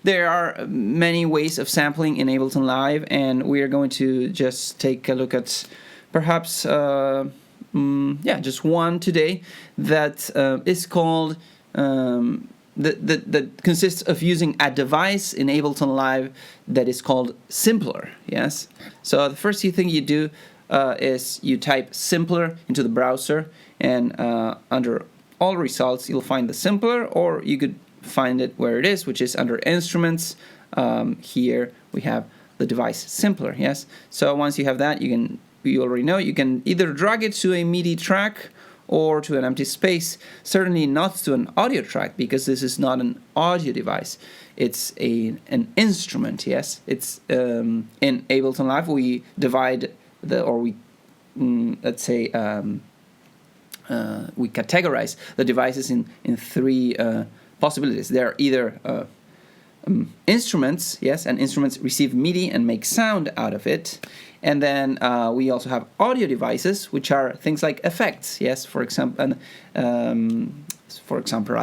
there are many ways of sampling in Ableton Live, and we are going to just take a look at perhaps just one today that is called that consists of using a device in Ableton Live that is called Simpler. Yes. So the first thing you do is you type Simpler into the browser, and under all results you'll find the Simpler, or you could find it where it is, which is under Instruments. Here we have the device Simpler. Yes. So once you have that, you already know you can either drag it to a MIDI track or to an empty space. Certainly not to an audio track, because this is not an audio device. It's an instrument. Yes. It's in Ableton Live we divide we categorize the devices in three possibilities. They're either instruments, yes, and instruments receive MIDI and make sound out of it. And then we also have audio devices, which are things like effects, yes, for example, a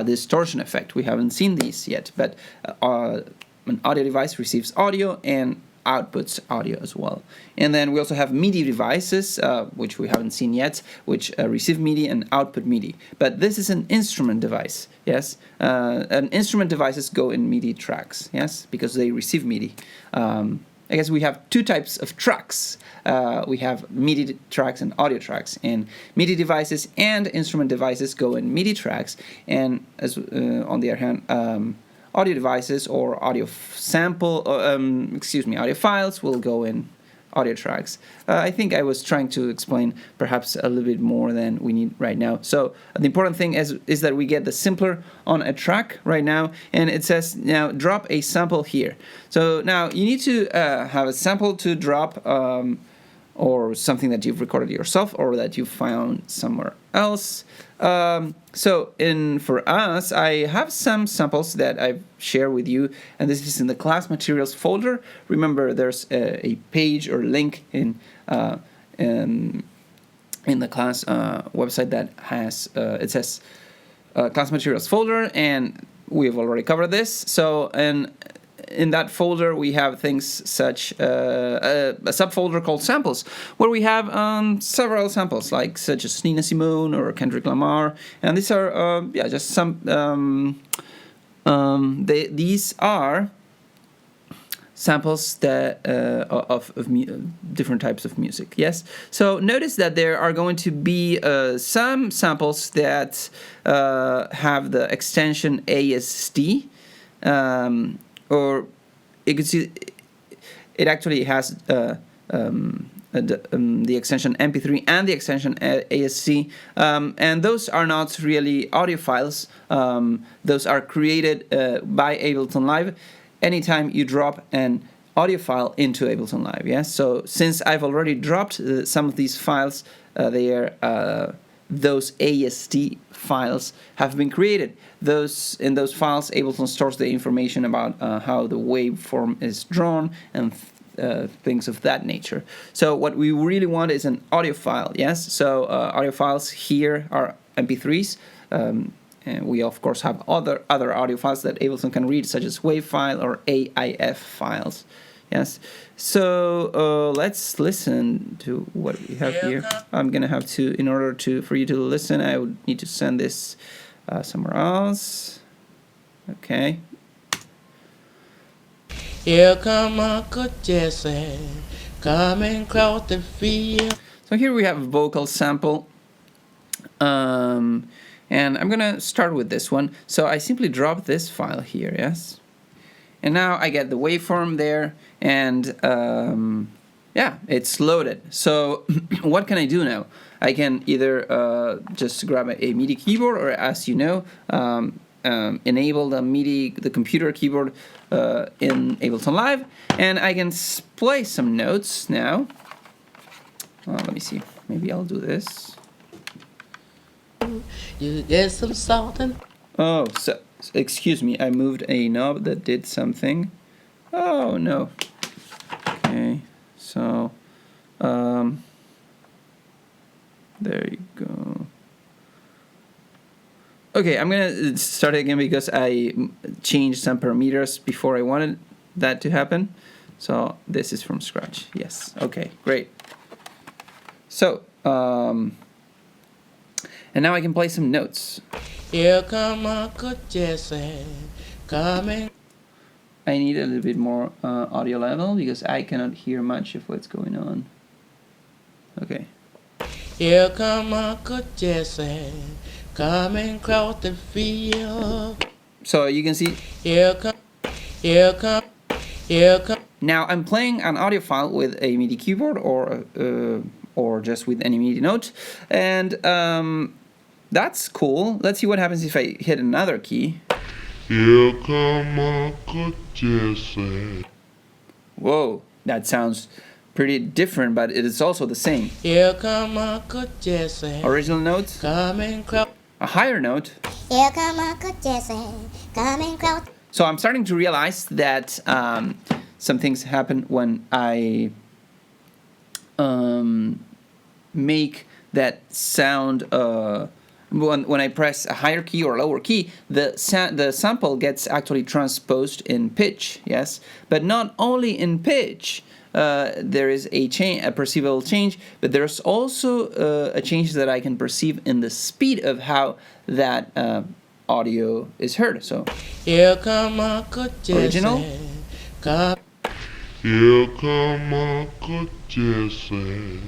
distortion effect. We haven't seen these yet, but an audio device receives audio and outputs audio as well. And then we also have MIDI devices, which we haven't seen yet, which receive MIDI and output MIDI. But this is an instrument device, yes. And instrument devices go in MIDI tracks, yes, because they receive MIDI. I guess we have two types of tracks. We have MIDI tracks and audio tracks, and MIDI devices and instrument devices go in MIDI tracks, and as on the other hand, audio devices or audio audio files will go in audio tracks. I think I was trying to explain perhaps a little bit more than we need right now. So the important thing is that we get the Simpler on a track right now, and it says now drop a sample here. So now you need to have a sample to drop, or something that you've recorded yourself or that you found somewhere else. So for us, I have some samples that I've shared with you, and this is in the class materials folder. Remember, there's a page or link in the class website that has it says class materials folder, and we have already covered this. So in that folder we have things such a subfolder called samples, where we have several samples such as Nina Simone or Kendrick Lamar, and these are just some these are samples that of different types of music. Yes. So notice that there are going to be some samples that have the extension ASD. Or you can see it actually has the extension MP3 and the extension ASC, and those are not really audio files. Those are created by Ableton Live anytime you drop an audio file into Ableton Live. Yes. So since I've already dropped some of these files, those ASD files have been created. In those files, Ableton stores the information about how the waveform is drawn and things of that nature. So what we really want is an audio file. Yes. So audio files here are MP3s. And we of course have other audio files that Ableton can read, such as WAV file or AIF files. Yes. So let's listen to what we have here. I'm gonna have to, in order for you to listen, I would need to send this somewhere else. Okay. Here come Uncle Jesse, coming across the field. So here we have a vocal sample. And I'm gonna start with this one. So I simply drop this file here, yes. And now I get the waveform there, and it's loaded. So what can I do now? I can either just grab a MIDI keyboard, or as you know, enable the computer keyboard in Ableton Live, and I can play some notes now. Let me see. Maybe I'll do this. You get some salt and... Oh, so excuse me, I moved a knob that did something. Oh no. Okay, so there you go. Okay, I'm gonna start again because I changed some parameters before I wanted that to happen. So this is from scratch. Yes. Okay, great. So, and now I can play some notes. Here come Uncle Jesse, coming. I need a little bit more audio level because I cannot hear much of what's going on. Okay. Here come Uncle Jesse, coming across the field. So you can see. Here come, here come, here come. Now I'm playing an audio file with a MIDI keyboard or just with any MIDI note, and that's cool. Let's see what happens if I hit another key. Here come Uncle Jesse. Whoa, that sounds pretty different, but it is also the same. Here come Uncle Jesse, Original notes, coming across. a higher note. Here come Uncle Jesse, coming across. So I'm starting to realize that some things happen when I make that sound. When I press a higher key or a lower key, the sample gets actually transposed in pitch. Yes, but not only in pitch. There is a perceivable change, but there's also a change that I can perceive in the speed of how that audio is heard. So Here come Uncle Jesse, Original. come. Here come Uncle Jesse,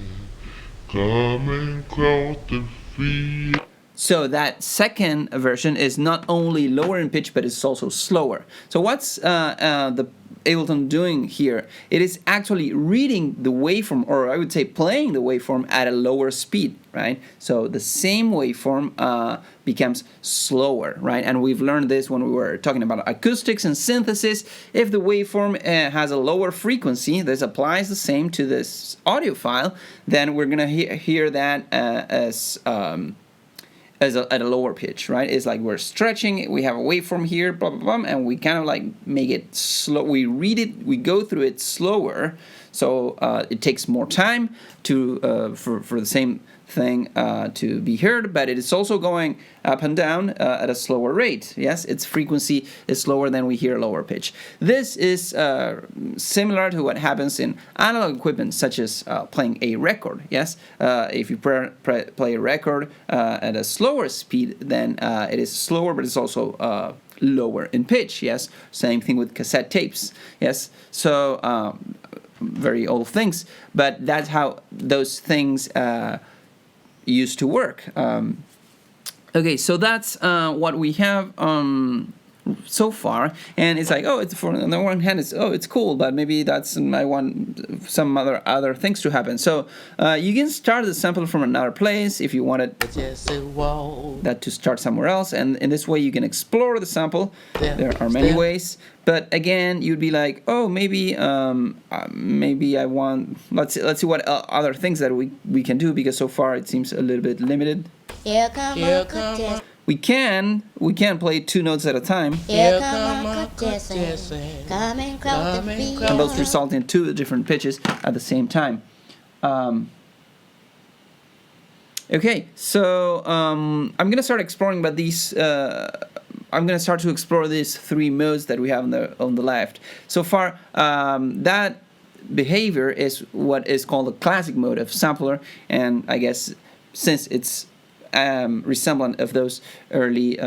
coming across the field. So that second version is not only lower in pitch, but it's also slower. So what's the Ableton doing here? It is actually reading the waveform, or I would say playing the waveform at a lower speed, right? So the same waveform becomes slower, right? And we've learned this when we were talking about acoustics and synthesis. If the waveform has a lower frequency, this applies the same to this audio file, then we're gonna hear that at a lower pitch, right? It's like we're stretching, we have a waveform here, blah, blah, blah, and we kind of like make it slow. We read it, we go through it slower, so it takes more time to for the same thing to be heard, but it is also going up and down at a slower rate. Yes, its frequency is slower than we hear lower pitch. This is similar to what happens in analog equipment, such as playing a record. Yes, if you play a record at a slower speed, then it is slower, but it's also lower in pitch. Yes, same thing with cassette tapes. Yes, so very old things, but that's how those things used to work. Okay, so that's what we have so far, and it's like, oh, it's for on the one hand, it's cool, but maybe that's I want some other things to happen. So you can start the sample from another place if you wanted Jesse walk. that to start somewhere else, and in this way you can explore the sample. There are many ways, but again, you'd be like, oh, maybe I want. Let's see what other things that we can do, because so far it seems a little bit limited. Here come Here Uncle come Jesse. We can play two notes at a time, Here come Uncle Jesse, coming across the coming field. and those result in two different pitches at the same time. Okay, so I'm gonna start exploring, but these I'm gonna start to explore these three modes that we have on the left. So far, that behavior is what is called the classic mode of sampler, and I guess since it's resemblant of those early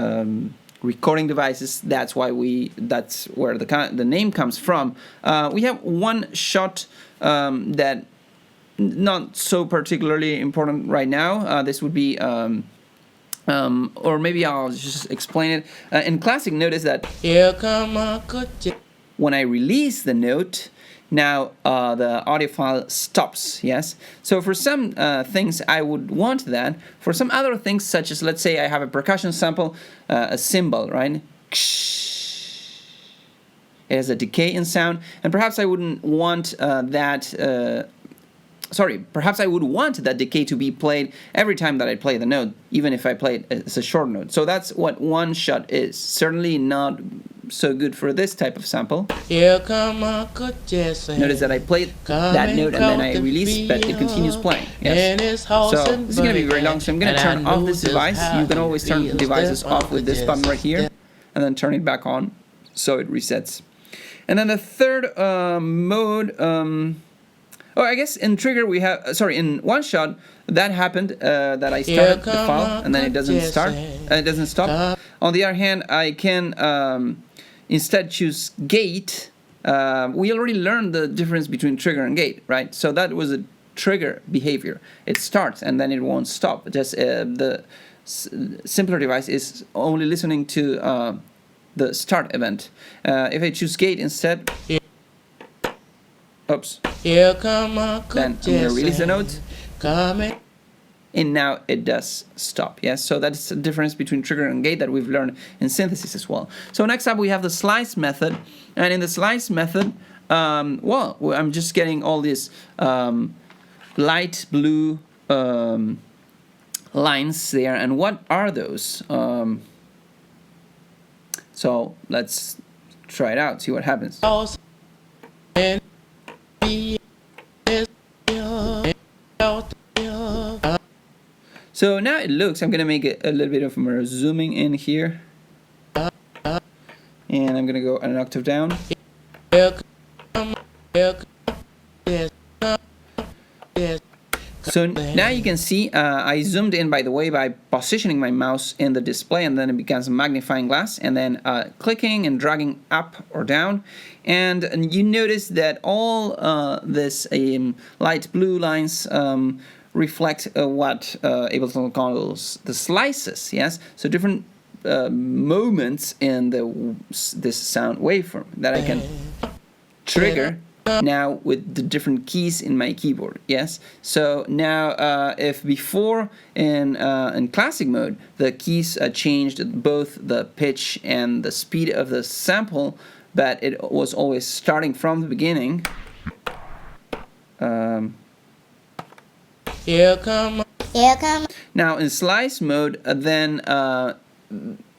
recording devices, that's where the name comes from. We have one shot that not so particularly important right now. This would be or maybe I'll just explain it. In classic, notice that Here come Uncle Jesse. when I release the note, now the audio file stops. Yes, so for some things I would want that. For some other things, such as, let's say I have a percussion sample, a cymbal, right? It has a decay in sound, and perhaps I wouldn't want perhaps I would want that decay to be played every time that I play the note, even if I play it as a short note. So that's what one shot is. Certainly not so good for this type of sample. Here come Uncle Jesse. Notice that I played that note and then I release, but it continues playing. Yes. So this is going to be very long, so I'm going to turn off this device. You can always turn devices off with this button right here, and then turn it back on, so it resets. And then the third mode, I guess in trigger we have, in one shot, that happened, that I started the file, and then it doesn't start, it doesn't stop. On the other hand, I can instead choose gate. We already learned the difference between trigger and gate, right? So that was a trigger behavior. It starts and then it won't stop. Just the simpler device is only listening to the start event. If I choose gate instead, oops, here come Uncle then I'm going to release the note, coming. and now it does stop. Yes, so that's the difference between trigger and gate that we've learned in synthesis as well. So next up we have the slice method, and in the slice method, I'm just getting all these light blue lines there, and what are those? So let's try it out, see what happens. So now it looks, I'm going to make it a little bit of more zooming in here. And I'm going to go an octave down. So now you can see I zoomed in, by the way, by positioning my mouse in the display, and then it becomes a magnifying glass, and then clicking and dragging up or down. And you notice that all this light blue lines reflect what Ableton calls the slices, yes? So different moments in this sound waveform that I can trigger now with the different keys in my keyboard, yes? So now if before in classic mode the keys changed both the pitch and the speed of the sample, but it was always starting from the beginning. Here come. Now in slice mode, then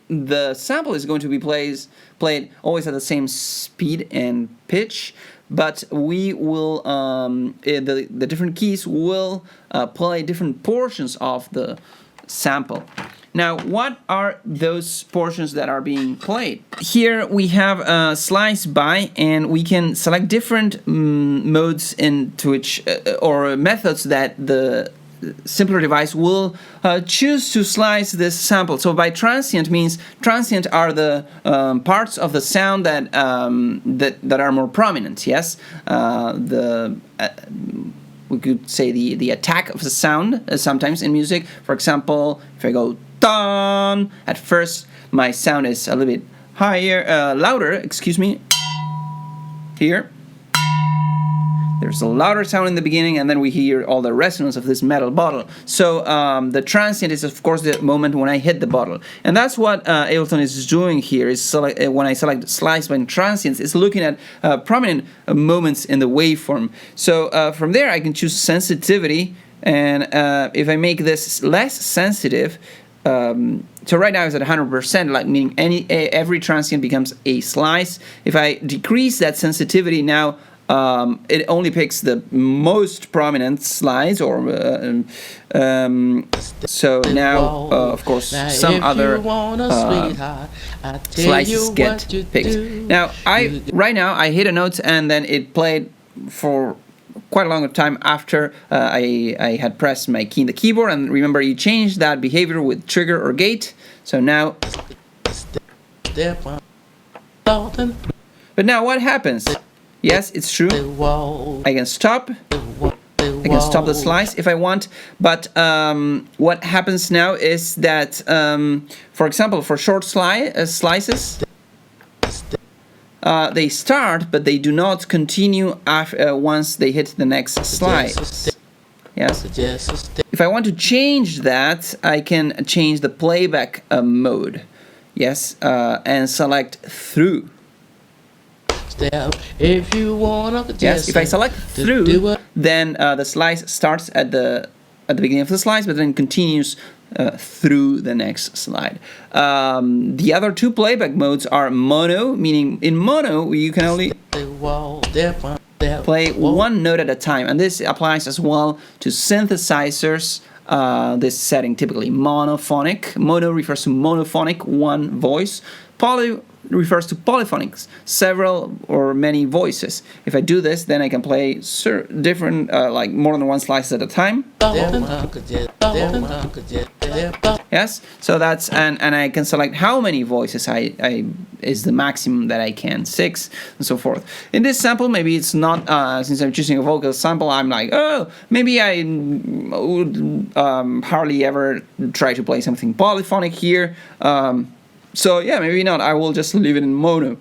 the sample is going to be played always at the same speed and pitch, but we will the different keys will play different portions of the sample. Now, what are those portions that are being played? Here we have slice by, and we can select different modes into which or methods that the simpler device will choose to slice this sample. So by transient means transient are the parts of the sound that that are more prominent. Yes, we could say the attack of the sound sometimes in music. For example, if I go dun, at first my sound is a little bit higher, louder. Excuse me. Here. There's a louder sound in the beginning, and then we hear all the resonance of this metal bottle. So the transient is, of course, the moment when I hit the bottle. And that's what Ableton is doing here, is when I select slice by transients, it's looking at prominent moments in the waveform. So from there, I can choose sensitivity, and if I make this less sensitive, so right now it's at 100%, like meaning every transient becomes a slice. If I decrease that sensitivity now, it only picks the most prominent slice, or so now, of course, some other slices get picked. Now, right now I hit a note, and then it played for quite a long time after I had pressed my key in the keyboard. And remember, you change that behavior with trigger or gate. So now, but now what happens? Yes, it's true. I can stop. I can stop the slice if I want. But what happens now is that, for example, for short slices, they start, but they do not continue once they hit the next slice. Yes. If I want to change that, I can change the playback mode. Yes, and select through. If you wanna, yes, if I select through, then the slice starts at the beginning of the slice, but then continues through the next slide. The other two playback modes are mono, meaning in mono you can only play one note at a time, and this applies as well to synthesizers. This setting typically monophonic. Mono refers to monophonic, one voice. Poly refers to polyphonics, several or many voices. If I do this, then I can play different, like more than one slice at a time. Yes, so that's and I can select how many voices I is the maximum that I can, 6 and so forth. In this sample, maybe it's not since I'm choosing a vocal sample, I'm like, oh, maybe I would hardly ever try to play something polyphonic here. So yeah, maybe not. I will just leave it in mono.